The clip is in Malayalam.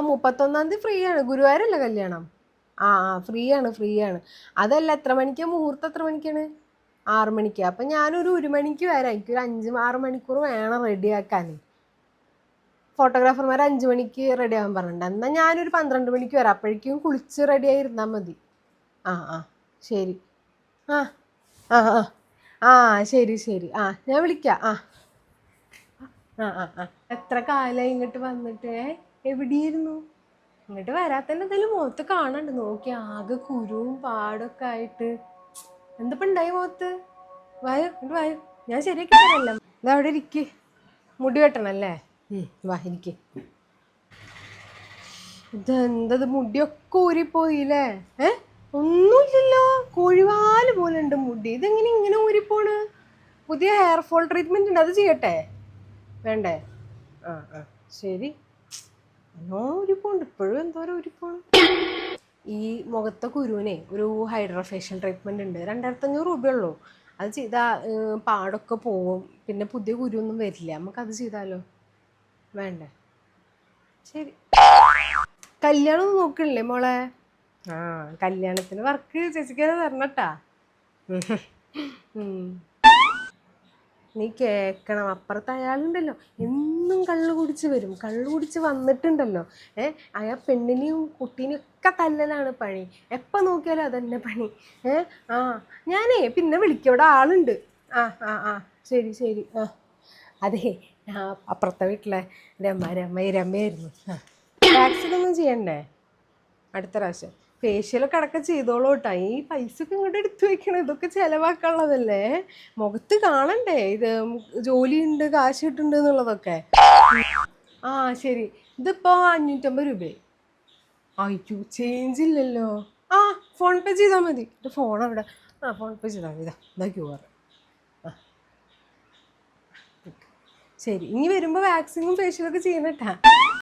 31 ഫ്രീ ആണ്. ഗുരുവായൂരല്ലേ കല്യാണം? ഫ്രീ ആണ്. അതല്ല, എത്ര മണിക്കാ മുഹൂർത്തം? എത്ര മണിക്കാണ്? 6 മണിക്ക്. അപ്പം ഞാനൊരു 1 മണിക്ക് വരാം. എനിക്കൊരു 5-6 മണിക്കൂർ വേണം റെഡിയാക്കാൻ. ഫോട്ടോഗ്രാഫർമാർ 5 മണിക്ക് റെഡി ആവാൻ പറഞ്ഞിട്ടുണ്ട്. എന്നാൽ ഞാനൊരു 12 മണിക്ക് വരാം. അപ്പോഴേക്കും കുളിച്ച് റെഡി ആയിരുന്നാൽ മതി. ശരി. ആ ആ ആ ആ ശരി. ഞാൻ വിളിക്കാം. എത്ര കാലമായി ഇങ്ങോട്ട് വന്നിട്ട്? എവിടെയായിരുന്നു? ഇങ്ങോട്ട് വരാത്തന്നെ എന്തായാലും മുഖത്ത് കാണണ്ട്. നോക്കി ആകെ കുരുവും പാടൊക്കെ ആയിട്ട്. എന്തപ്പം ഉണ്ടായി മുഖത്ത്? വായോ, ഇങ്ങോട്ട് വായോ, ഞാൻ ശരിയാക്കി തരല്ലോ. ഇതാ അവിടെ ഇരിക്ക്. മുടി വെട്ടണല്ലേ? വാ ഇരിക്ക്. ഇതെന്തത്, മുടിയൊക്കെ ഊരിപ്പോയില്ലേ? ഒന്നുമില്ലല്ലോ, കോഴിവാല് പോലെ ഉണ്ട് മുടി. ഇതെങ്ങനെ ഇങ്ങനെ ഊരിപ്പോണ്? പുതിയ ഹെയർ ഫോൾ ട്രീറ്റ്മെന്റ് ഉണ്ട്, അത് ചെയ്യട്ടെ? വേണ്ടേ? ശരി. ഊരിപ്പോണ്ട് ഇപ്പോഴും, എന്തോരം ഊരിപ്പോണ്. ഈ മുഖത്തെ കുരുവിനെ ഒരു ഹൈഡ്രാ ഫേഷ്യൽ ട്രീറ്റ്മെന്റ് ഉണ്ട്. 2500 രൂപയുള്ളൂ. അത് ചെയ്താൽ പാടൊക്കെ പോവും. പിന്നെ പുതിയ കുരുവൊന്നും വരില്ല. നമുക്കത് ചെയ്താലോ? വേണ്ടേ? ശരി. കല്യാണം ഒന്നും നോക്കണില്ലേ മോളെ? കല്യാണത്തിന് വർക്ക് ചേച്ചിക്ക് തരണട്ടാ. നീ കേക്കണം, അപ്പുറത്ത് അയാളുണ്ടല്ലോ, എന്നും കള്ളു കുടിച്ച് വരും. കള്ളു കുടിച്ച് വന്നിട്ടുണ്ടല്ലോ, അയാൾ പെണ്ണിനെയും കുട്ടീനെയും ഒക്കെ തല്ലലാണ് പണി. എപ്പം നോക്കിയാലും അതന്നെ പണി. ഞാനേ പിന്നെ വിളിക്കാം, ഇവിടെ ആളുണ്ട്. ശരി. അതെ, അപ്പുറത്തെ വീട്ടിലെ രമയായിരുന്നു. വാക്സിൻ ഒന്നും ചെയ്യണ്ടേ അടുത്ത പ്രാവശ്യം? ഫേഷ്യലൊക്കെ അടക്കം ചെയ്തോളൂ കേട്ടോ. ഈ പൈസയൊക്കെ ഇങ്ങോട്ട് എടുത്തു വെക്കണം. ഇതൊക്കെ ചിലവാക്കാനുള്ളതല്ലേ? മുഖത്ത് കാണണ്ടേ ഇത് ജോലിയുണ്ട്, കാശ് കിട്ടുന്നുണ്ട് എന്നുള്ളതൊക്കെ. ശരി. ഇതിപ്പോൾ 550 രൂപ. അയ്യോ, ചേഞ്ച് ഇല്ലല്ലോ. ഫോൺ പേ ചെയ്താൽ മതി. എൻ്റെ ഫോൺ അവിടെ. ഫോൺ പേ ചെയ്താൽ മതി. ഇതാ QR. ശരി, ഇനി വരുമ്പോൾ വാക്സിനും ഫേഷ്യലൊക്കെ ചെയ്യണട്ടാ.